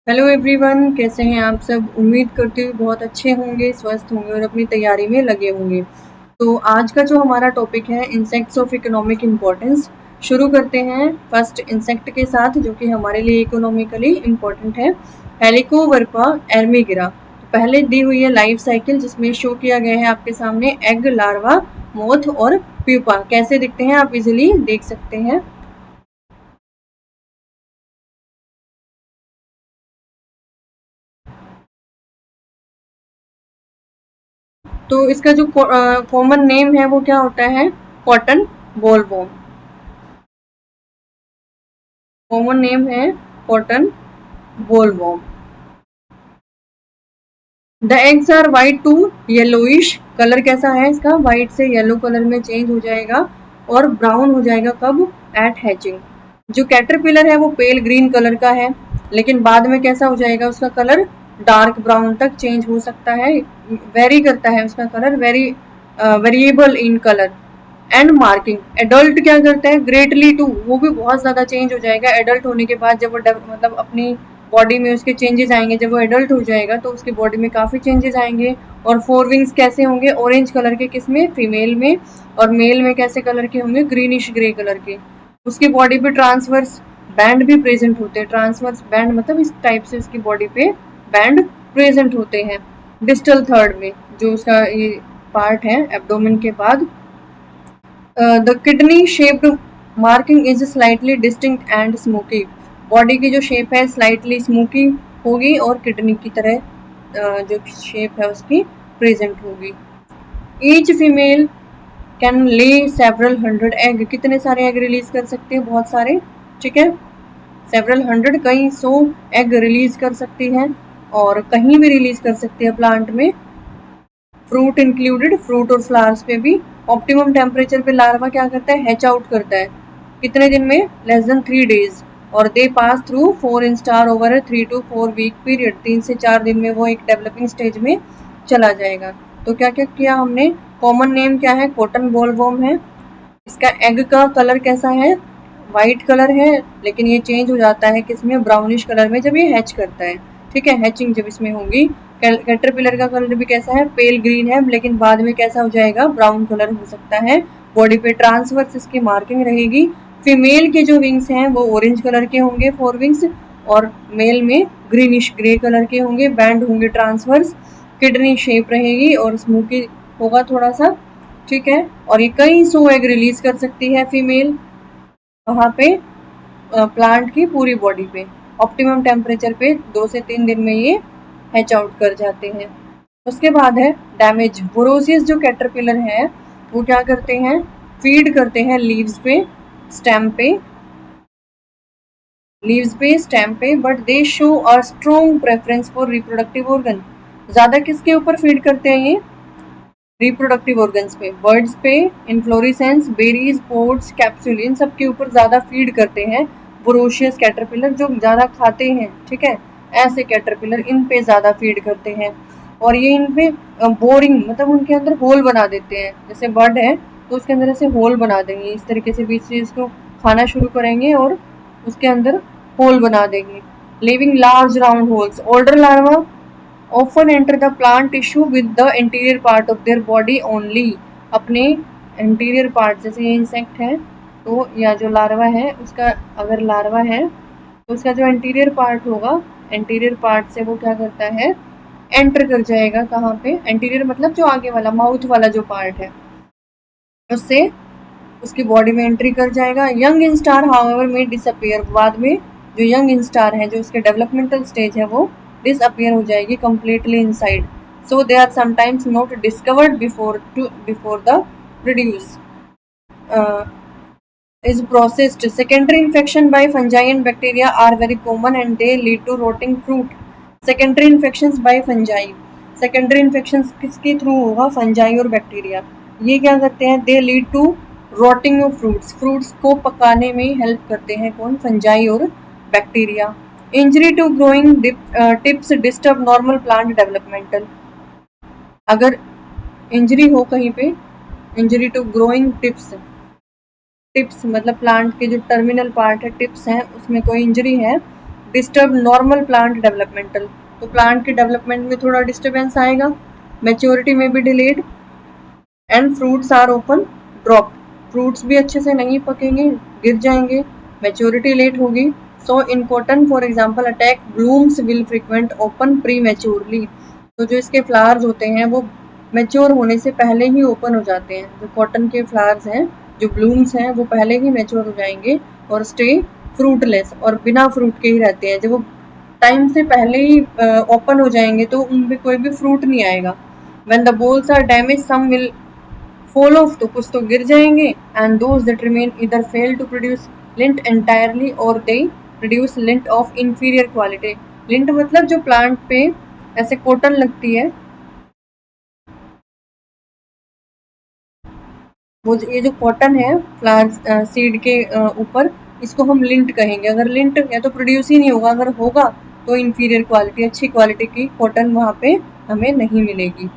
Hello everyone, कैसे हैं आप सब। उम्मीद करती हूँ बहुत अच्छे होंगे, स्वस्थ होंगे और अपनी तैयारी में लगे होंगे। तो आज का जो हमारा टॉपिक है इंसेक्ट्स ऑफ इकोनॉमिक इम्पोर्टेंस। शुरू करते हैं फर्स्ट इंसेक्ट के साथ जो कि हमारे लिए इकोनॉमिकली इम्पोर्टेंट है, हेलिकोवर्पा एर्मिगिरा। तो पहले दी हुई है लाइफ साइकिल जिसमें शो किया गया है आपके सामने एग, लार्वा, मोथ और प्यूपा कैसे दिखते हैं आप इजिली देख सकते हैं। तो इसका जो कॉमन नेम है वो क्या होता है, कॉटन बोलवॉर्म। कॉमन नेम है cotton bollworm. The eggs are white to yellowish. Colour कैसा है इसका, वाइट से येलो कलर में चेंज हो जाएगा और ब्राउन हो जाएगा कब, एट हैचिंग। जो कैटरपिलर है वो पेल ग्रीन कलर का है, लेकिन बाद में कैसा हो जाएगा उसका कलर, डार्क ब्राउन तक चेंज हो सकता है, वेरी करता है उसका colour, variable in colour. And marking, adult क्या करता है, ग्रेटली टू, वो भी बहुत ज्यादा चेंज हो जाएगा एडल्ट होने के बाद। जब वो मतलब अपनी बॉडी में उसके चेंजेस आएंगे, जब वो एडल्ट हो जाएगा तो उसकी बॉडी में काफी चेंजेस आएंगे। और फोर विंग्स कैसे होंगे, ऑरेंज कलर के, किसमें, फीमेल में। और मेल में कैसे कलर के होंगे, ग्रीनिश ग्रे कलर के। उसकी बॉडी पे ट्रांसवर्स बैंड भी प्रेजेंट होते हैं। ट्रांसवर्स बैंड मतलब इस टाइप से उसकी बॉडी पे बैंड प्रेजेंट होते हैं डिस्टल थर्ड में, जो उसका ये पार्ट है एब्डोमेन के बाद। The kidney shaped marking is slightly distinct and smoky. Body की जो शेप है स्लाइटली स्मोकी होगी और किडनी की तरह जो शेप है उसकी प्रेजेंट होगी। ईच फीमेल कैन ले सेवरल हंड्रेड एग। कितने सारे एग रिलीज कर सकते हैं, बहुत सारे, ठीक है। सेवरल हंड्रेड, कई सौ एग रिलीज कर सकती है और कहीं भी रिलीज कर सकती है प्लांट में, फ्रूट इंक्लूडेड, फ्रूट और फ्लावर्स पे भी। ऑप्टिमम टेम्परेचर पे लार्वा क्या करता है, हैच आउट करता है कितने दिन में, लेस देन 3 days। और they pass through 4 instar over 3 to 4 week period. 3 से 4 दिन में वो एक डेवलपिंग स्टेज में चला जाएगा। तो क्या क्या किया हमने, कॉमन नेम क्या है, कॉटन बॉलवॉर्म है। इसका एग का कलर कैसा है, वाइट कलर है, लेकिन ये चेंज हो जाता है किसमें, ब्राउनिश कलर में जब ये हैच करता है, ठीक है, हैचिंग जब इसमें होगी। कैटरपिलर का कलर भी कैसा है, पेल ग्रीन है, लेकिन बाद में कैसा हो जाएगा, ब्राउन कलर हो सकता है। बॉडी पे ट्रांसवर्स इसकी मार्किंग रहेगी। फीमेल के जो विंग्स हैं वो ऑरेंज कलर के होंगे, फोर विंग्स, और मेल में ग्रीनिश ग्रे कलर के होंगे, बैंड होंगे ट्रांसवर्स। किडनी शेप रहेगी और स्मोकी होगा थोड़ा सा, ठीक है। और ये कई सौ एग रिलीज कर सकती है फीमेल, वहाँ पे प्लांट की पूरी बॉडी पे। ऑप्टिमम टेम्परेचर पे 2 से 3 दिन में ये हैच आउट कर जाते हैं। उसके बाद है डैमेज। बोरोसियस जो कैटरपिलर है वो क्या करते हैं, फीड करते हैं लीव्स पे, स्टेम पे, स्टेम पे, but they show a strong preference for reproductive organ. ज्यादा किसके ऊपर फीड करते हैं ये, रिप्रोडक्टिव ऑर्गन्स पे, बर्ड्स पे, इन्फ्लोरिसेंस, बेरीज, पोड्स, कैप्सूल, इन सब के ऊपर ज्यादा फीड करते हैं बोरोशियस कैटरपिलर, जो ज्यादा खाते हैं, ठीक है। ऐसे कैटरपिलर इन पे ज्यादा फीड करते हैं। और ये इन पे बोरिंग मतलब उनके अंदर होल बना देते हैं। जैसे बर्ड है तो उसके अंदर ऐसे होल बना देंगे, इस तरीके से बीच से इसको खाना शुरू करेंगे और उसके अंदर होल बना देंगे, living large round holes. Older larva often enter the plant tissue with the anterior part of their body only। अपने anterior part, जैसे ये इंसेक्ट है तो या जो लार्वा है उसका, अगर लार्वा है तो उसका जो एंटीरियर पार्ट होगा, एंटीरियर पार्ट से वो क्या करता है, एंटर कर जाएगा कहाँ पे, एंटीरियर मतलब जो आगे वाला माउथ वाला जो पार्ट है उससे उसकी बॉडी में एंट्री कर जाएगा। यंग इंस्टार हाउएवर में डिसअपियर, बाद में जो यंग इंस्टार है जो उसके डेवलपमेंटल स्टेज है वो डिसअपियर हो जाएगी completely inside. So they are sometimes not discovered before the produce is processed। Secondary infection by fungi and bacteria are very common and they lead to rotting fruit। Secondary infections by fungi, secondary infections किसके through होगा, fungi और bacteria. ये क्या करते हैं, they lead to rotting of fruits, fruits को पकाने में हेल्प करते हैं कौन, फंजाई और bacteria. Injury to growing tips disturb normal plant developmental. अगर इंजरी हो कहीं पे, injury to growing tips, tips मतलब प्लांट के जो टर्मिनल पार्ट है, टिप्स हैं, उसमें कोई इंजरी है, डिस्टर्ब नॉर्मल प्लांट डेवलपमेंटल, तो प्लांट के डेवलपमेंट में थोड़ा डिस्टर्बेंस आएगा, मैच्योरिटी में भी delayed, and fruits are open drop, fruits भी अच्छे से नहीं पकेंगे, गिर जाएंगे, मैच्योरिटी लेट होगी। So in cotton for example attack blooms will frequent open prematurely, तो जो इसके फ्लावर्स होते हैं वो मैच्योर होने से पहले ही ओपन हो जाते हैं, जो कॉटन के फ्लावर्स हैं, जो ब्लूम्स हैं वो पहले ही मैच्योर हो जाएंगे और स्टे फ्रूटलेस, और बिना फ्रूट के ही रहते हैं। जब वो टाइम से पहले ही ओपन हो जाएंगे तो उनमें कोई भी फ्रूट नहीं आएगा। When the bolls are damage some will fall off, तो कुछ तो गिर जाएंगे, and those that remain either fail to produce lint entirely और they produce lint of inferior quality. Lint मतलब जो प्लांट पे ऐसे कॉटन लगती है, वो ये जो कॉटन है फ्लावर सीड के ऊपर, इसको हम लिंट कहेंगे। अगर लिंट या तो प्रोड्यूस ही नहीं होगा, अगर होगा तो इंफीरियर क्वालिटी, अच्छी क्वालिटी की कॉटन वहाँ पे हमें नहीं मिलेगी।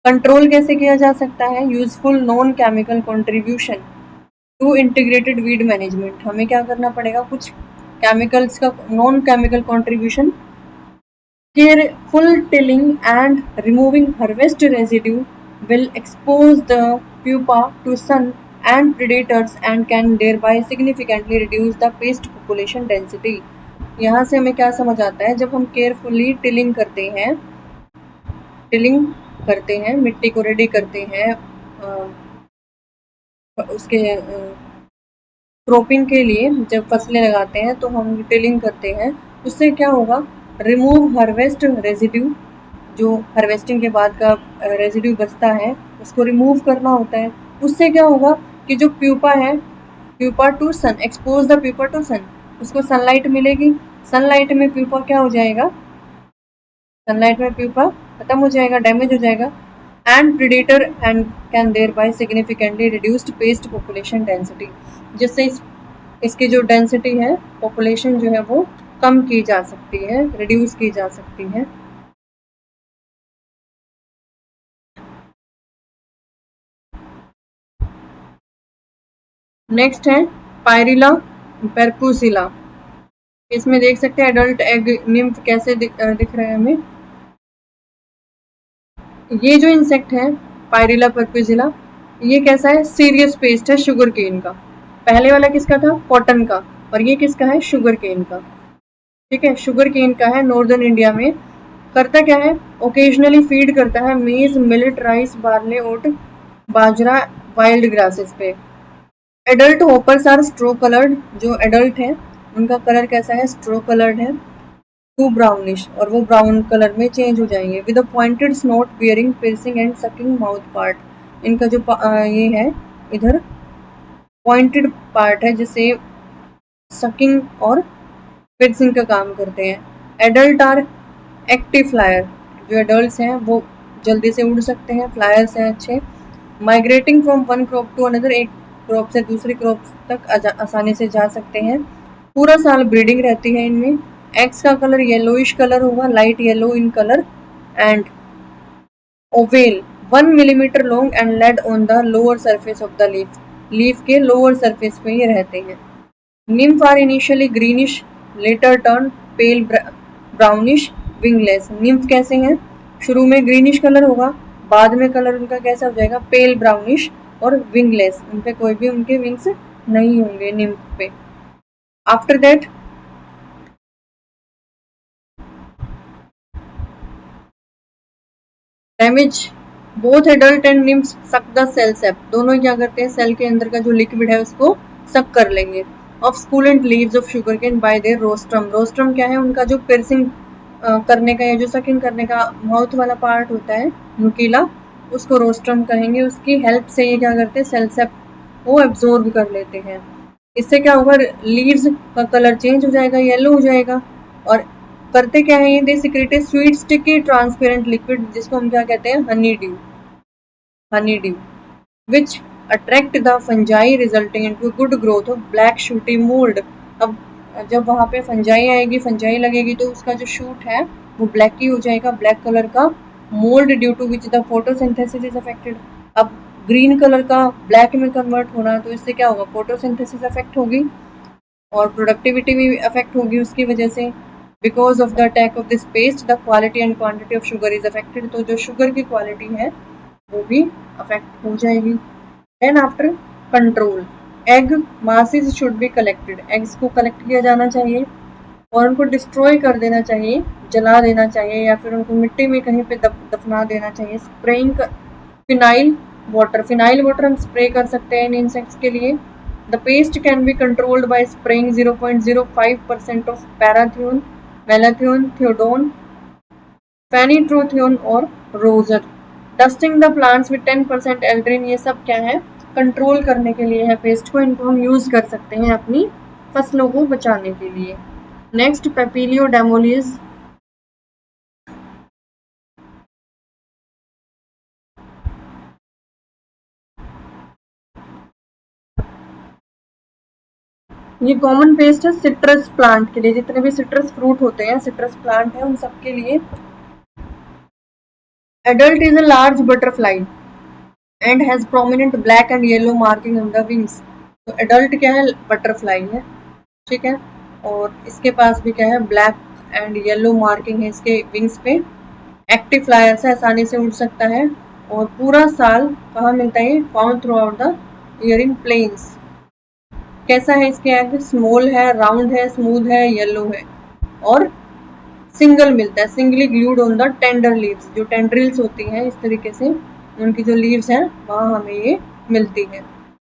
कंट्रोल कैसे किया जा सकता है? Useful non chemical contribution to integrated weed management, हमें क्या करना पड़ेगा, कुछ केमिकल्स का non chemical contribution. Careful tilling and removing harvest residue will expose the pupa to sun and predators and can thereby significantly reduce the pest population density। यहाँ से हमें क्या समझ आता है, जब हम केयरफुली टिलिंग करते हैं, मिट्टी को रेडी करते हैं उसके क्रॉपिंग के लिए, जब फसलें लगाते हैं तो हम टिलिंग करते हैं, उससे क्या होगा, रिमूव हार्वेस्ट रेजिड्यू, जो हार्वेस्टिंग के बाद का रेजिड्यू बचता है उसको रिमूव करना होता है। उससे क्या होगा कि जो प्यूपा है, pupa to sun, expose the pupa to sun, उसको सनलाइट मिलेगी, सनलाइट में प्यूपा क्या हो जाएगा, सनलाइट में प्यूपा खत्म हो जाएगा, डैमेज हो जाएगा, and predator and can thereby significantly reduced pest population density, जिससे इसकी जो डेंसिटी है, पॉपुलेशन जो है वो कम की जा सकती है, रिड्यूस की जा सकती है। नेक्स्ट है पायरिला परपुसिला, इसमें देख सकते हैं एडल्ट एग निम्फ कैसे दिख रहे हैं हमें। ये जो इंसेक्ट है पायरिला परपुसिला, ये कैसा है, सीरियस पेस्ट है शुगर केन का। पहले वाला किसका था, कॉटन का, और ये किसका है, शुगर केन का। ठीक है, शुगर केन का है, नॉर्दर्न इंडिया में। करता क्या है, ओकेजनली फीड करता है maize, millet, rice, barley, oat, bajra, wild grasses पे। Adult hoppers are straw coloured, जो एडल्ट है उनका कलर कैसा है, स्ट्रो कलर्ड है, टू ब्राउनिश, और वो ब्राउन कलर में चेंज हो जाएंगे, with a pointed snout bearing piercing and sucking mouth part. इनका जो ये है इधर पॉइंटेड पार्ट है जिससे सकिंग और पियर्सिंग का काम करते हैं। एडल्ट आर एक्टिव फ्लायर, जो एडल्ट हैं वो जल्दी से उड़ सकते हैं, फ्लायर्स हैं अच्छे। Migrating from one crop to another, एक क्रॉप से दूसरी क्रॉप तक आसानी से जा सकते हैं। पूरा साल ब्रीडिंग रहती है इनमें। एग्स का कलर येलोइश कलर होगा, light yellow in colour, and oval 1 millimetre long and laid on the lower surface of the leaf, leaf के लोअर सरफेस पे ये रहते हैं। Nymph are initially greenish, later turn pale brownish, wingless। nymph कैसे हैं, शुरू में ग्रीनिश कलर होगा, बाद में कलर उनका कैसा हो जाएगा, पेल ब्राउनिश और विंगलेस, उन पे कोई भी उनके विंग्स नहीं होंगे nymph पे। After that damage, both adult and nymph suck the cell sap, दोनों क्या करते हैं, सेल के अंदर का जो लिक्विड है उसको सक कर लेंगे। Of succulent leaves of sugar cane by their rostrum, rostrum क्या है, उनका जो पियर्सिंग करने का या जो सकिंग करने का माउथ वाला पार्ट होता है नुकीला, उसको रोस्ट्रम कहेंगे। उसकी हेल्प से ये क्या करते हैं, सेल सेप को एब्जॉर्ब कर लेते हैं। इससे क्या होगा, लीव्स का कलर चेंज हो जाएगा, येलो हो जाएगा, और करते क्या है ये, they secrete a sweet sticky transparent liquid, जिसको हम क्या कहते हैं, honeydew, honeydew, which attract the fungi resulting into good growth of black sooty mould. अब जब वहाँ पे फंजाई आएगी, फंजाई लगेगी, तो उसका जो शूट है वो ब्लैक ही हो जाएगा, ब्लैक कलर का mould, due to which the photosynthesis is affected. अब ग्रीन कलर का ब्लैक में कन्वर्ट होना, तो इससे क्या होगा, फोटोसिंथेसिस अफेक्ट होगी और प्रोडक्टिविटी भी अफेक्ट होगी उसकी वजह से। Because of the attack of this paste the quality and quantity of sugar is affected, तो जो शुगर की क्वालिटी है वो भी अफेक्ट हो जाएगी। Then after control, egg masses should be collected, eggs को कलेक्ट किया जाना चाहिए और उनको डिस्ट्रॉय कर देना चाहिए, जला देना चाहिए या फिर उनको मिट्टी में कहीं पे दफना देना चाहिए। स्प्रेइंग फिनाइल वाटर हम स्प्रे कर सकते हैं इन इंसेक्ट्स के लिए। The pest can be controlled by spraying 0.05% of parathion, malathion, thiodan, fenitrothion और Rogor. Dusting the plants with 10% aldrin, ये सब क्या है, कंट्रोल करने के लिए है पेस्ट को, इनको हम यूज कर सकते हैं अपनी फसलों को बचाने के लिए। नेक्स्ट पेपिलियो डेमोलिस, ये कॉमन पेस्ट है सिट्रस प्लांट के लिए, जितने भी सिट्रस फ्रूट होते हैं, सिट्रस प्लांट है, उन सब के लिए। Adult is a large butterfly and has prominent black and yellow marking on the wings. तो एडल्ट क्या है, बटरफ्लाई है, ठीक है, और इसके पास भी क्या है, ब्लैक एंड येलो मार्किंग है इसके विंग्स पे। एक्टिव फ्लायर से आसानी से उड़ सकता है और पूरा साल कहाँ मिलता है, found throughout the year in plains. कैसा है इसके एग, स्मॉल है, राउंड है, स्मूथ है, येलो है और सिंगल मिलता है, singly glued on the tender leaves, जो टेंड्रिल्स होती हैं इस तरीके से उनकी जो लीव्स हैं वहाँ हमें ये मिलती है।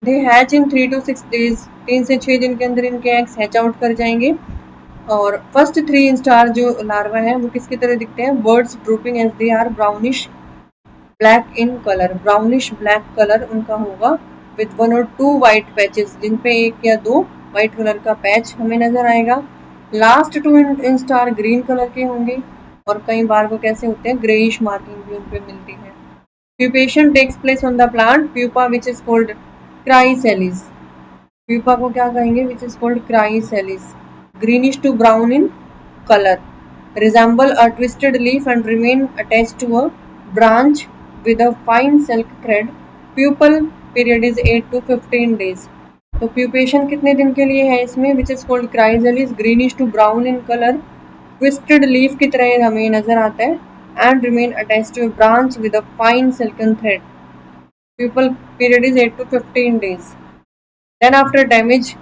दे हैच इन 3 to 6 days, 3 से 6 दिन के अंदर इनके एग्स हैच आउट कर जाएंगे। और फर्स्ट 3 स्टार जो लार्वा है वो किसकी तरह दिखते हैं, birds drooping as they are brownish black in colour, brownish black colour उनका होगा विद 1 or 2 वाइट पैचेस, जिन पे 1 या 2 वाइट कलर का पैच हमें नजर आएगा। Last 2 in star green colour के होंगे और कई बार वो कैसे होते हैं, ग्रेइश मार्किंग भी उन पे मिलती है। Pupation takes place on the plant pupa which is called chrysalis, pupa को क्या कहेंगे, which is called chrysalis, greenish to brown in color, resemble a twisted leaf and remain attached to a branch with a fine silk thread. Pupal period is 8 to 15 days. तो pupation कितने दिन के लिए है इसमें, which is called chrysalis, greenish to brown in colour, twisted leaf की तरह हमें नजर आता है, and remain attached to a branch with a fine silken thread. Pupal period is 8 to 15 days. Then after damage,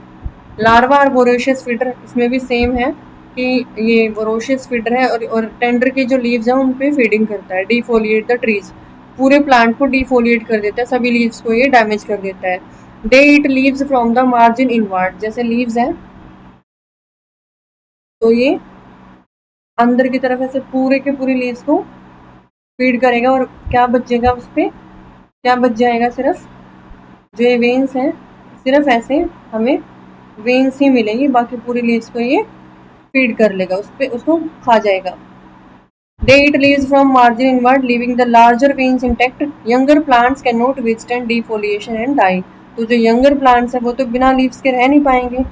larva और voracious feeder, इसमें भी same है कि ये वोरेशियस फीडर है और टेंडर की जो लीव्स हैं उन पे फीडिंग करता है। डिफोलिएट द ट्रीज, पूरे प्लांट को डिफोलिएट कर देता है, सभी लीव्स को ये डैमेज कर देता है। They eat leaves from the margin inward, जैसे लीव्स हैं तो ये अंदर की तरफ ऐसे पूरे के पूरे लीव्स को फीड करेगा और क्या बचेगा उस पर, क्या बच जाएगा, सिर्फ जो ये वेन्स हैं, सिर्फ ऐसे हमें वेन्स ही मिलेंगी, बाकी पूरी लीव्स को ये फीड कर लेगा, उस पे उसको खा जाएगा। They eat leaves from margin inward, leaving the larger veins intact. Younger plants cannot withstand defoliation and die. तो जो यंगर प्लांट्स है वो तो बिना लीव्स के रह नहीं पाएंगे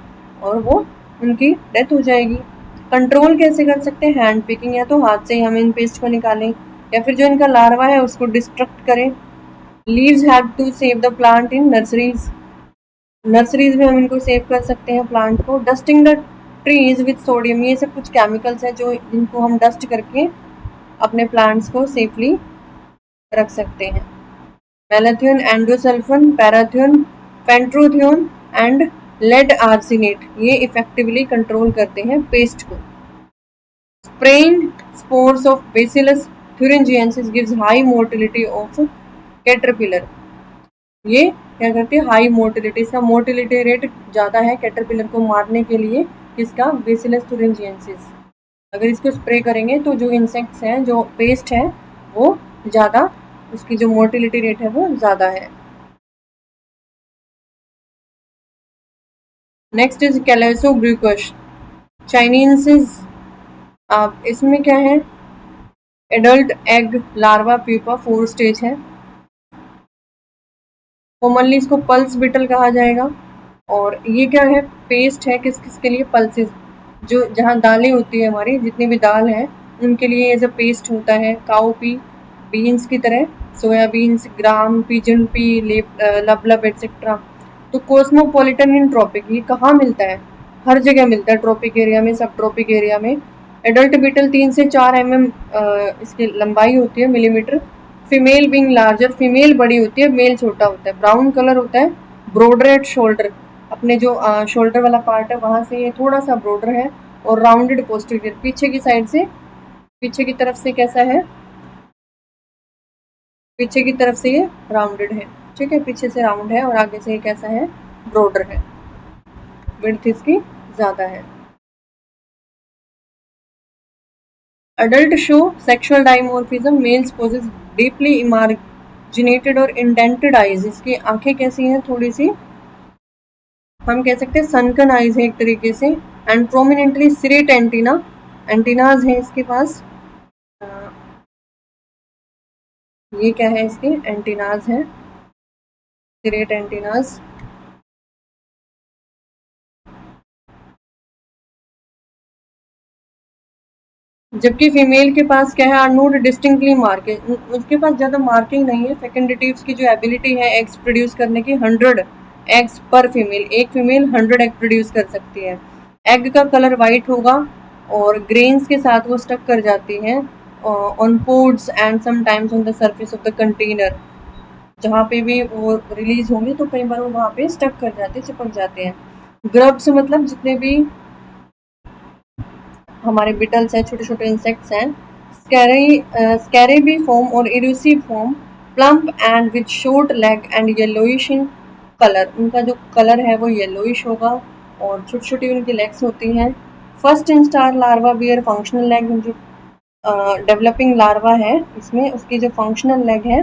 और वो उनकी डेथ हो जाएगी। कंट्रोल कैसे कर सकते हैं, हैंड पिकिंग, या तो हाथ से ही हम इन पेस्ट को निकालें या फिर जो इनका लार्वा है उसको डिस्ट्रक्ट करें। Leaves have to save the plant in nurseries, nurseries में हम इनको सेव कर सकते हैं प्लांट को। Dusting the trees with sodium, ये सब कुछ केमिकल्स हैं जो इनको हम डस्ट करके अपने प्लांट्स को सेफली रख सकते हैं। Malathion, endosulfan, parathion, fenitrothion and lead arsenate, ये इफेक्टिवली कंट्रोल करते हैं पेस्ट को। Spraying spores of bacillus thuringiensis gives high motility of caterpillar, ये क्या करती है, हाई मोटिलिटी, इसका मोटिलिटी रेट ज़्यादा है कैटरपिलर को मारने के लिए, किसका, बेसिलस thuringiensis। अगर इसको स्प्रे करेंगे तो जो इंसेक्ट्स हैं, जो पेस्ट है वो ज़्यादा, उसकी जो मोटिलिटी रेट है वो ज़्यादा है। Next is Callosobruchus chinensis. अब इसमें क्या है, adult, egg, larva, pupa, 4 stage है। कॉमनली इसको पल्स बिटल कहा जाएगा। और ये क्या है, पेस्ट है किस किस के लिए, पल्सेस, जो जहाँ दालें होती है हमारी, जितनी भी दाल है उनके लिए एज अ पेस्ट होता है। काउ पी, बीन्स की तरह, सोयाबीन्स, ग्राम, पिजन पी, लबलब एटसेट्रा। तो कोस्मोपॉलिटन इन ट्रॉपिक, ये कहाँ मिलता है, हर जगह मिलता है, ट्रॉपिक एरिया में, सब ट्रॉपिक एरिया में। एडल्ट बीटल 3 से 4 इसकी लंबाई होती है millimetre. Female being larger, female बड़ी होती है, मेल छोटा होता है। ब्राउन कलर होता है, ब्रॉडर एट शोल्डर, अपने जो शोल्डर वाला पार्ट है वहां से ये थोड़ा सा ब्रॉडर है, और राउंडेड पोस्टीरियर, पीछे की साइड से, पीछे की तरफ से कैसा है, पीछे की तरफ से ये राउंडेड है, ठीक है, पीछे से राउंड है और आगे से ये कैसा है, ब्रॉडर है, विड्थ इसकी ज्यादा है। Adult show sexual dimorphism, males possess deeply emarginated और indented eyes, इसकी आंखें कैसी हैं, थोड़ी सी हम कह सकते हैं सनकन आईज है एक तरीके से, and prominently Siret antenna, antennas है इसके पास। अ, ये क्या है, इसके एंटीनाज है, सिरेट एंटीनाज। जबकि फीमेल के पास क्या है, आर नोट डिस्टिंक्टली मार्किंग, उसके पास ज्यादा मार्किंग नहीं है। फेकेंडेटिव्स की जो एबिलिटी है एग्स प्रोड्यूस करने की, 100 एग्स पर फीमेल, एक फीमेल 100 एग प्रोड्यूस कर सकती है। एग का कलर वाइट होगा और ग्रेन्स के साथ वो स्टक कर जाती हैं on ports and sometimes on the surface of the container, जहाँ पे भी वो रिलीज होंगे तो कई बार वो वहाँ पे स्टक कर जाते हैं, चिपक जाते हैं। ग्रब्स मतलब जितने भी हमारे बिटल्स हैं, छोटे छोटे इंसेक्ट्स हैं। स्कैरेबी फॉर्म और eruciform, plump and with short leg and yellowish in colour, उनका जो कलर है वो येलोइश होगा और छोटी छोटी उनकी लेग्स होती हैं। First instar larva bear functional leg, जो डेवलपिंग लार्वा है इसमें, उसकी जो फंक्शनल लेग है,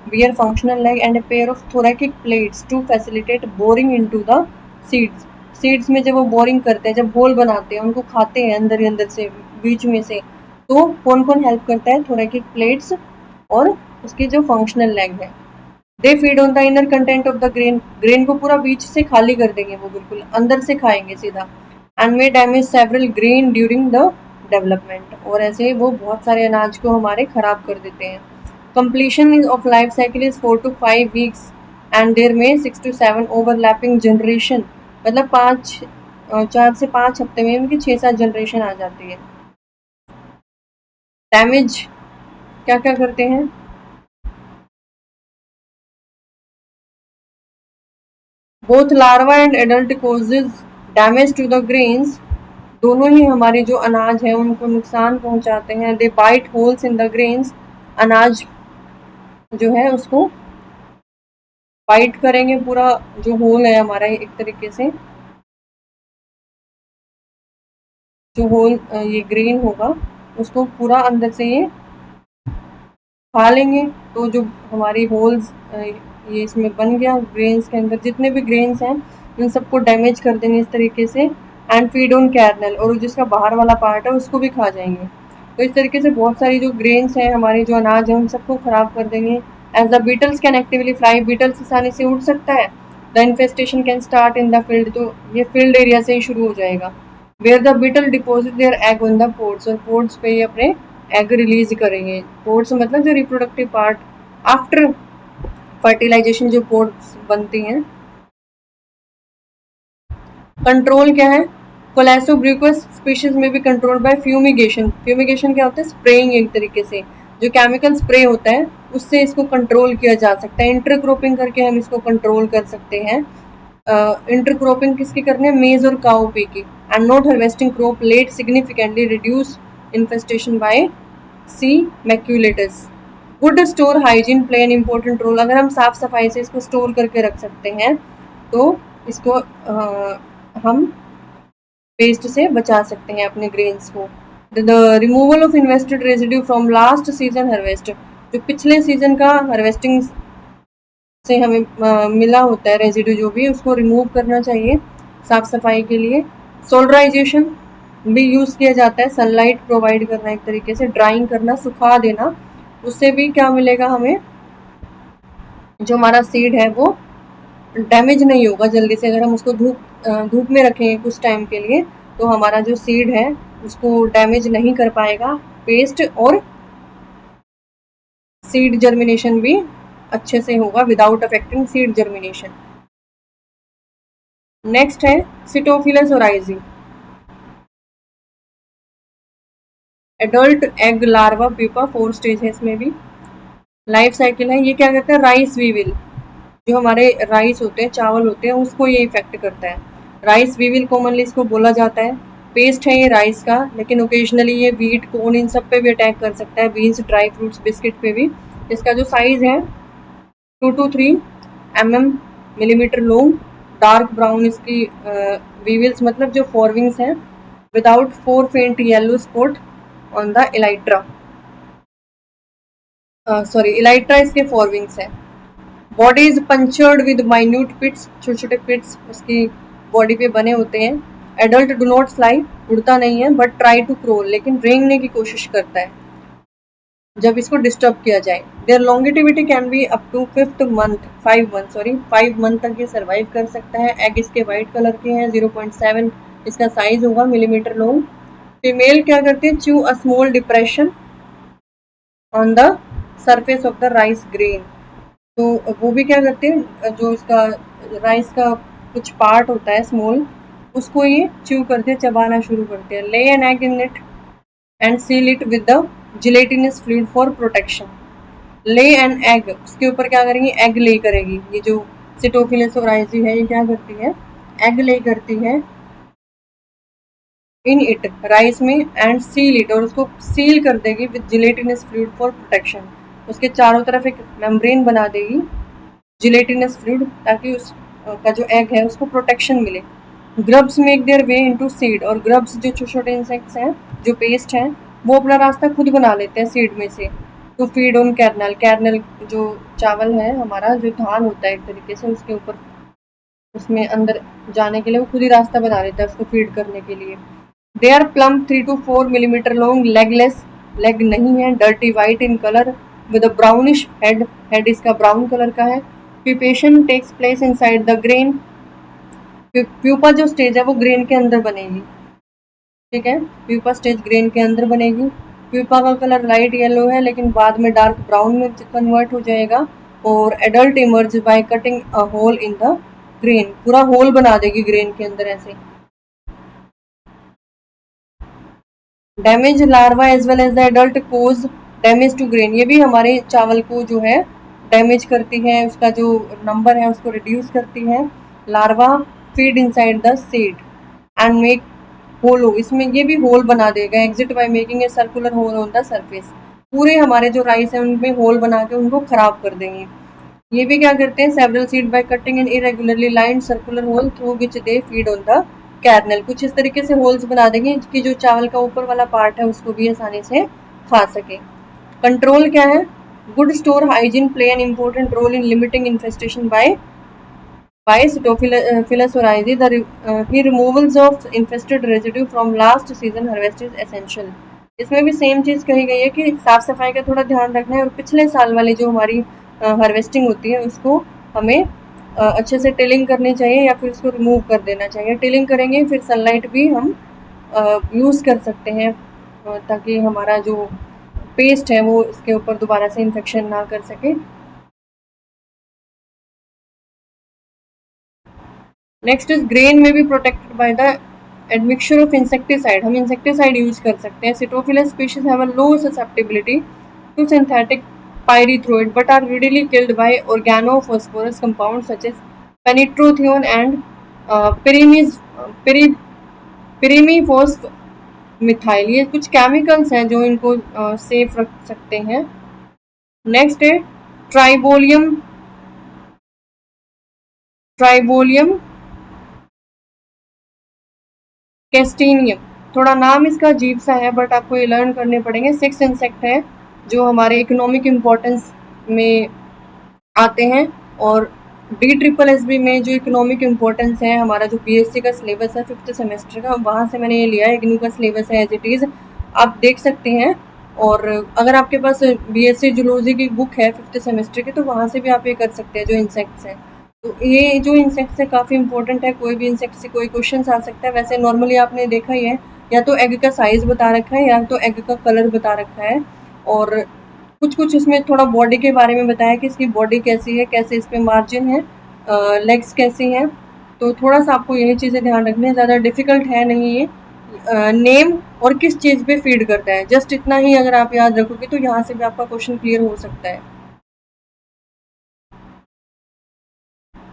bear functional leg and a pair of thoracic plates to facilitate boring into the seeds. Seeds में जब वो बोरिंग करते हैं, जब होल बनाते हैं, उनको खाते हैं अंदर ही अंदर से, बीच में से, तो कौन कौन हेल्प करता है, थोरैकिक प्लेट्स और उसकी जो फंक्शनल लेग है। दे feed on the inner content of the grain, grain को पूरा बीच से खाली कर देंगे, वो बिल्कुल अंदर से खाएंगे सीधा। And may damage several grain during the development, और ऐसे वो बहुत सारे अनाज को हमारे खराब कर देते हैं। Completion of life cycle is 4 to 5 weeks and there में 6 to 7 ओवरलैपिंग जनरेशन, मतलब 4 से 5 हफ्ते में उनकी 6-7 जनरेशन आ जाती है। डैमेज क्या क्या करते हैं, both larva and adult causes damage to the grains, दोनों ही हमारे जो अनाज है उनको नुकसान पहुंचाते हैं। They bite holes in the grains, अनाज जो है उसको बाइट करेंगे, पूरा जो होल है हमारा एक तरीके से, जो होल ये ग्रेन होगा उसको पूरा अंदर से ये खा लेंगे। तो जो हमारी होल्स ये इसमें बन गया, ग्रेन्स के अंदर जितने भी ग्रेन्स हैं उन सबको डैमेज कर देंगे इस तरीके से। एंड फीड ऑन कैरनल, और जिसका बाहर वाला पार्ट है उसको भी खा जाएंगे। तो इस तरीके से बहुत सारी जो ग्रेन्स हैं, हमारे जो अनाज है, उन सबको खराब कर देंगे। As the beetles can actively fly, beetles आसानी से उड़ सकता है। The infestation can start in the field, तो ये फील्ड एरिया से ही शुरू हो जाएगा। Where the beetle deposit their egg on the ports, और पोर्ट्स पे ये अपने एग रिलीज करेंगे। पोर्ट्स मतलब जो रिप्रोडक्टिव पार्ट आफ्टर फर्टिलाइजेशन जो पोर्ट्स बनती हैं। कंट्रोल क्या है, कोलेसोब्रूकस स्पीशीज में भी कंट्रोल बाय फ्यूमिगेशन, फ्यूमिगेशन क्या होता है, स्प्रेइंग एक तरीके से, जो केमिकल स्प्रे होता है उससे इसको कंट्रोल किया जा सकता है। इंटरक्रॉपिंग करके हम इसको कंट्रोल कर सकते हैं। इंटरक्रॉपिंग किसकी करनी है, मेज और काउपी की। And not harvesting crop late significantly reduce infestation by C maculatus. Good store hygiene play an important role, अगर हम साफ सफाई से इसको स्टोर करके रख सकते हैं तो इसको हम पेस्ट से बचा सकते हैं अपने ग्रेन्स को। The removal of invested residue from last season harvest, जो पिछले सीजन का हार्वेस्टिंग से हमें मिला होता है रेजिड्यू, जो भी उसको रिमूव करना चाहिए साफ सफाई के लिए। सोलराइजेशन भी यूज़ किया जाता है, सनलाइट प्रोवाइड करना, एक तरीके से ड्राइंग करना, सुखा देना, उससे भी क्या मिलेगा हमें, जो हमारा सीड है वो डैमेज नहीं होगा जल्दी से। अगर हम उसको धूप में रखेंगे कुछ टाइम के लिए तो हमारा जो सीड है उसको डैमेज नहीं कर पाएगा पेस्ट, और सीड जर्मिनेशन भी अच्छे से होगा without affecting seed germination. Next है Sitophilus oryzae. Adult, egg, larva, pupa, 4 stage है इसमें भी। लाइफ साइकिल है, ये क्या करता है, राइस वीविल, जो हमारे राइस होते हैं, चावल होते हैं, उसको ये इफेक्ट करता है। राइस वीविल कॉमनली इसको बोला जाता है। पेस्ट है ये राइस का, लेकिन ओकेजनली ये व्हीट, कोर्न, इन सब पे भी अटैक कर सकता है, बीन्स, ड्राई फ्रूट्स, बिस्किट पे भी। इसका जो साइज है 2 to 3 millimetre long, dark brown इसकी वीविल्स, मतलब जो फोरविंग्स हैं, without 4 faint yellow spot on the elytra, sorry elytra इसके फोरविंग्स है। Body is punctured with minute pits, छोटे छोटे पिट्स उसकी बॉडी पे बने होते हैं। एडल्ट डू नॉट फ्लाई, उड़ता नहीं है, बट ट्राई टू क्रोल, लेकिन रेंगने की कोशिश करता है जब इसको डिस्टर्ब किया जाए। Their longevity can be up to 5 month तक ये सर्वाइव कर सकता है। एग इसके वाइट कलर के हैं, 0.7 इसका साइज होगा मिलीमीटर लॉन्ग। फीमेल क्या करती है, chew a small depression on the surface of the rice grain, तो वो भी क्या करते हैं, जो इसका राइस का कुछ पार्ट होता है स्मॉल, उसको ये च्यू करते हैं, चबाना शुरू करते हैं। ले an egg in it and seal it with the gelatinous fluid for protection. ले एन एग, उसके ऊपर क्या करेंगी, एग ले करेगी। ये जो सिटोफिलस ओराइजी है, ये क्या करती है, एग ले करती है इन इट, राइस में, एंड सील इट, और उसको सील कर देगी with gelatinous fluid for protection. उसके चारों तरफ एक मेम्ब्रेन बना देगी जिलेटिनस फ्लूइड, ताकि उस का जो एग है उसको प्रोटेक्शन मिले। Grubs make their way into seed, और ग्रब्स जो छोटे छोटे इंसेक्ट्स हैं, जो पेस्ट हैं, वो अपना रास्ता खुद बना लेते हैं सीड में से। To feed on kernel, kernel जो चावल है हमारा, जो धान होता है एक तरीके से, उसके ऊपर, उसमें अंदर जाने के लिए वो खुद ही रास्ता बना लेता है उसको फीड करने के लिए। They are plump 3 to 4 millimetre long, legless, leg नहीं है, dirty white in colour with a brownish head, head इसका ब्राउन कलर का है। Pupation takes place inside the grain, pupa जो स्टेज है वो ग्रेन के अंदर बनेगी, ठीक है, प्यूपा स्टेज ग्रेन के अंदर बनेगी। प्यूपा का कलर लाइट येलो है, लेकिन बाद में डार्क ब्राउन में कन्वर्ट हो जाएगा। और adult emerge by cutting a hole in the grain, पूरा होल बना देगी ग्रेन के अंदर ऐसे। Damage larva as well as the adult cause damage to grain, ये भी हमारे चावल को जो है डैमेज करती है, उसका जो नंबर है उसको रिड्यूस करती है। Larva feed inside the seed and make hollow, इसमें ये भी होल बना देगा, exit by making a circular hole on the surface, पूरे हमारे जो राइस है उनमें होल बना के उनको खराब कर देंगे। ये भी क्या करते हैं, several seed by cutting an irregularly lined circular hole through which they feed on the kernel, कुछ इस तरीके से होल्स बना देंगे कि जो चावल का ऊपर वाला पार्ट है उसको भी आसानी से खा सके। कंट्रोल क्या है, good store hygiene play an important role in limiting infestation by Phyllus oryzae. The removals of infested residue from last season harvest is essential. इसमें भी सेम चीज़ कही गई है कि साफ सफाई का थोड़ा ध्यान रखना है, और पिछले साल वाली जो हमारी हार्वेस्टिंग होती है उसको हमें अच्छे से टिलिंग करनी चाहिए, या फिर उसको रिमूव कर देना चाहिए। टिलिंग करेंगे फिर सनलाइट भी हम यूज़ कर सकते हैं, ताकि हमारा जो पेस्ट है वो इसके ऊपर दोबारा से इन्फेक्शन ना कर सके। नेक्स्ट इज ग्रेन में भी protected by the admixture of insecticide, हम इंसेक्टिसाइड यूज कर सकते हैं। Sitophilus species have a low susceptibility to synthetic pyrethroid but are readily killed by organophosphorus compounds such as penetrothione and pyrimidine methyl, ये कुछ chemicals हैं जो इनको safe रख सकते हैं। नेक्स्ट है ट्राइबोलियम, ट्राइबोलियम कैस्टीनियम, थोड़ा नाम इसका अजीब सा है बट आपको ये लर्न करने पड़ेंगे। 6 इंसेक्ट है जो हमारे इकोनॉमिक इम्पोर्टेंस में आते हैं, और DSSB में जो इकोनॉमिक इम्पोर्टेंस है, हमारा जो BSc का सिलेबस है 5th सेमेस्टर का, वहाँ से मैंने ये लिया है, इग्नू का सिलेबस है एज इट इज़, आप देख सकते हैं। और अगर आपके पास BSc जूलॉजी की बुक है 5th सेमेस्टर की, तो वहाँ से भी आप ये कर सकते हैं जो इंसेक्ट्स हैं। तो ये जो इंसेक्ट्स है काफ़ी इंपॉर्टेंट है, कोई भी इंसेक्ट से कोई क्वेश्चन आ सकता है। वैसे नॉर्मली आपने देखा ही है, या तो एग का साइज बता रखा है या तो एग का कलर बता रखा है, और कुछ कुछ इसमें थोड़ा बॉडी के बारे में बताया कि इसकी बॉडी कैसी है, कैसे इस पर मार्जिन है, लेग्स कैसी हैं, तो थोड़ा सा आपको यही चीज़ें ध्यान रखनी है, ज़्यादा डिफिकल्ट है नहीं ये। नेम और किस चीज पे फीड करता है, जस्ट इतना ही अगर आप याद रखोगे तो यहाँ से भी आपका क्वेश्चन क्लियर हो सकता है।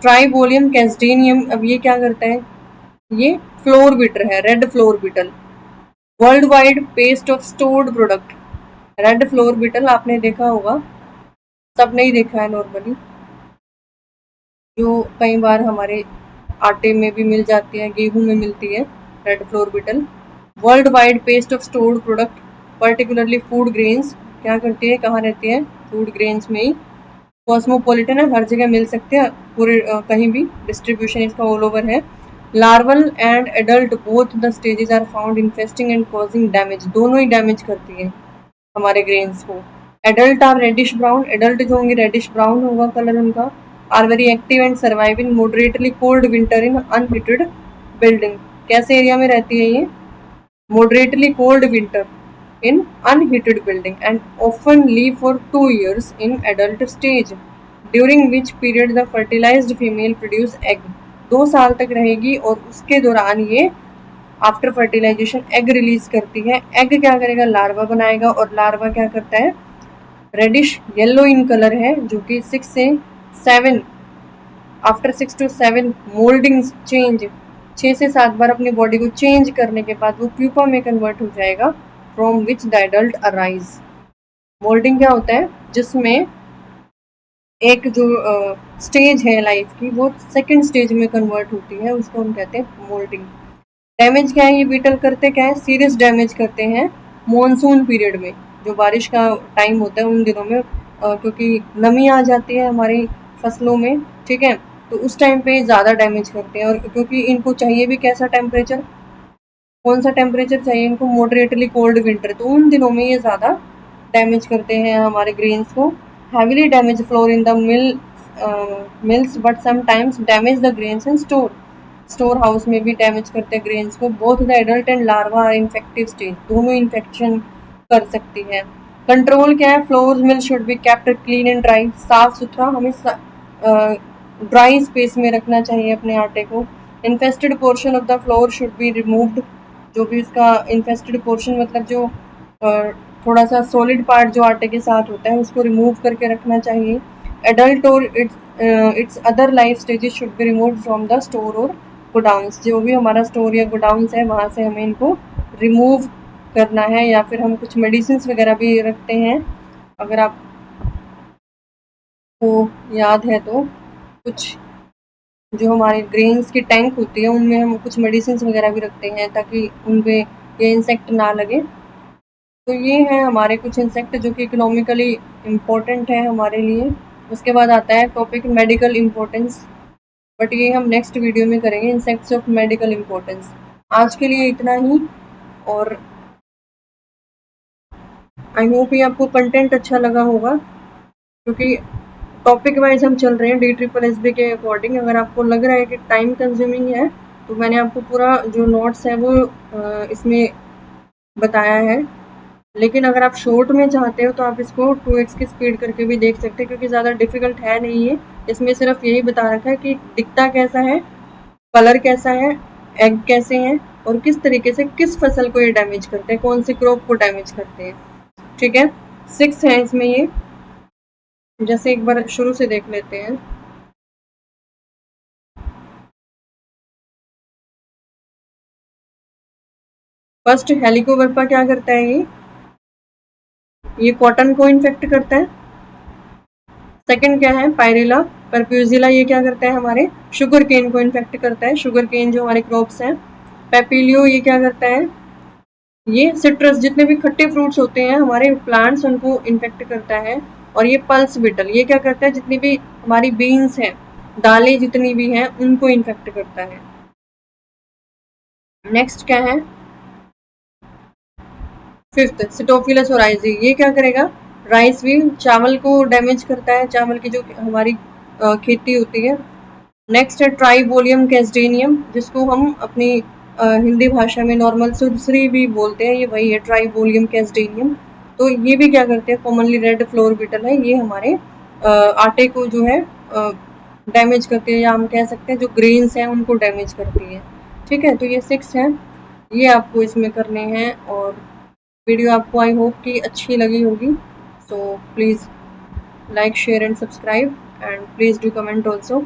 ट्राइबोलियम कैस्डेनियम, अब ये क्या करता है, ये फ्लोर बीटर है, red flour beetle. World wide pest of stored product, red flour beetle आपने देखा होगा, सबने ही देखा है नॉर्मली, जो कई बार हमारे आटे में भी मिल जाती है, गेहूं में मिलती है, red flour beetle. World wide pest of stored product, particularly food grains, क्या करती है, कहाँ रहती है, फूड ग्रेन्स में ही। कॉस्मोपॉलिटन है, हर जगह मिल सकते हैं, पूरे कहीं भी डिस्ट्रीब्यूशन इसका ऑल ओवर है। Larval and adult both the stages are found infesting and causing damage, दोनों ही डैमेज करती है हमारे ग्रेन्स को। Adult are reddish brown, adult जो होंगे रेडिश ब्राउन होगा कलर उनका। Are very active and survive in moderately cold winter in unheated building, कैसे एरिया में रहती है ये, moderately cold winter in unheated building and often live for 2 years in adult stage, during which period the fertilized female produce egg, 2 साल तक रहेगी और उसके दौरान ये आफ्टर फर्टिलाइजेशन एग रिलीज करती है। एग क्या करेगा, लार्वा बनाएगा, और लार्वा क्या करता है, रेडिश येलो इन कलर है, जो कि 6 से 7, आफ्टर 6 to 7 मोल्डिंग चेंज, 6 से 7 बार अपनी बॉडी को चेंज करने के बाद वो प्यूपा में कन्वर्ट हो जाएगा, from which the adult arise. Moulding क्या होता है, जिसमें एक जो स्टेज है लाइफ की, वो सेकंड स्टेज में कन्वर्ट होती है, उसको हम कहते हैं मोल्डिंग। डैमेज क्या है, ये बीटल करते क्या है, सीरियस डैमेज करते हैं मॉनसून पीरियड में, जो बारिश का टाइम होता है उन दिनों में, क्योंकि नमी आ जाती है हमारी फसलों में, ठीक है, तो उस टाइम पे ज़्यादा डैमेज करते हैं। और क्योंकि इनको चाहिए भी कैसा टेम्परेचर, कौन सा टेम्परेचर चाहिए इनको, मॉडरेटली कोल्ड विंटर, तो उन दिनों में ये ज़्यादा डैमेज करते हैं हमारे ग्रेन्स को। Heavily damage flour in the mills but sometimes damage the grains in store house में भी डैमेज करते हैं ग्रेन्स को। Both the adult and larva are infective stage, दोनों इन्फेक्शन कर सकती है। कंट्रोल क्या है, flour mill should be kept clean and dry, साफ सुथरा, हमें ड्राई स्पेस में रखना चाहिए अपने आटे को। Infested portion of the floor should be removed, जो भी उसका इन्फेस्टेड पोर्शन मतलब जो थोड़ा सा सॉलिड पार्ट जो आटे के साथ होता है उसको रिमूव करके रखना चाहिए। एडल्ट और it's other life stages should be remove from the store और गोडाउंस, जो भी हमारा स्टोर या गोडाउंस है वहाँ से हमें इनको रिमूव करना है, या फिर हम कुछ मेडिसिन वगैरह भी रखते हैं, अगर आपको याद है तो, कुछ जो हमारे ग्रेन्स की टैंक होती है उनमें हम कुछ मेडिसिन वगैरह भी रखते हैं ताकि उन पे ये इंसेक्ट ना लगे। तो ये हैं हमारे कुछ इंसेक्ट जो कि इकोनॉमिकली इम्पोर्टेंट है हमारे लिए। उसके बाद आता है टॉपिक मेडिकल इम्पोर्टेंस, बट ये हम नेक्स्ट वीडियो में करेंगे, इंसेक्ट्स ऑफ मेडिकल इम्पोर्टेंस। आज के लिए इतना ही, और आई होप ये आपको कंटेंट अच्छा लगा होगा, क्योंकि टॉपिक वाइज हम चल रहे हैं DSSB के अकॉर्डिंग। अगर आपको लग रहा है कि टाइम कंज्यूमिंग है तो मैंने आपको पूरा जो नोट्स है वो इसमें बताया है, लेकिन अगर आप शॉर्ट में चाहते हो तो आप इसको 2x की स्पीड करके भी देख सकते हैं, क्योंकि ज़्यादा डिफिकल्ट है नहीं है। इसमें सिर्फ यही बता रखा है कि दिखता कैसा है, कलर कैसा है, एग कैसे हैं, और किस तरीके से किस फसल को ये डैमेज करते हैं, कौन सी क्रॉप को डैमेज करते हैं, ठीक है। 6 है इसमें ये, जैसे एक बार शुरू से देख लेते हैं। फर्स्ट हेलिकोवर्पा क्या करता है, ये कॉटन को इन्फेक्ट करता है। सेकंड क्या है, पायरिला परफ्यूजिला, ये क्या करता है, हमारे शुगर केन को इन्फेक्ट करता है, शुगर केन जो हमारे क्रॉप्स हैं। पेपिलियो ये क्या करता है, ये सिट्रस, जितने भी खट्टे फ्रूट्स होते हैं हमारे प्लांट्स उनको इन्फेक्ट करता है। और ये पल्स बीटल, ये क्या करता है, जितनी भी हमारी बीन्स हैं, दालें जितनी भी हैं उनको इन्फेक्ट करता है। नेक्स्ट क्या है, फिफ्थ सिटोफिलस ओराइजी, ये क्या करेगा, राइस व्हील, चावल को डैमेज करता है, चावल की जो हमारी खेती होती है। नेक्स्ट है ट्राइबोलियम कैस्डेनियम, जिसको हम अपनी हिंदी भाषा में नॉर्मल सुरसरी भी बोलते हैं, ये वही है ट्राइबोलियम कैस्डेनियम। तो ये भी क्या करते हैं, कॉमनली रेड फ्लोर बीटल है, ये हमारे आटे को जो है डैमेज करती है, या हम कह सकते हैं जो ग्रेन्स हैं उनको डैमेज करती है, ठीक है। तो ये 6 है। ये आपको इसमें करने हैं। और वीडियो आपको आई होप कि अच्छी लगी होगी। So please like, share and subscribe, and please do comment also.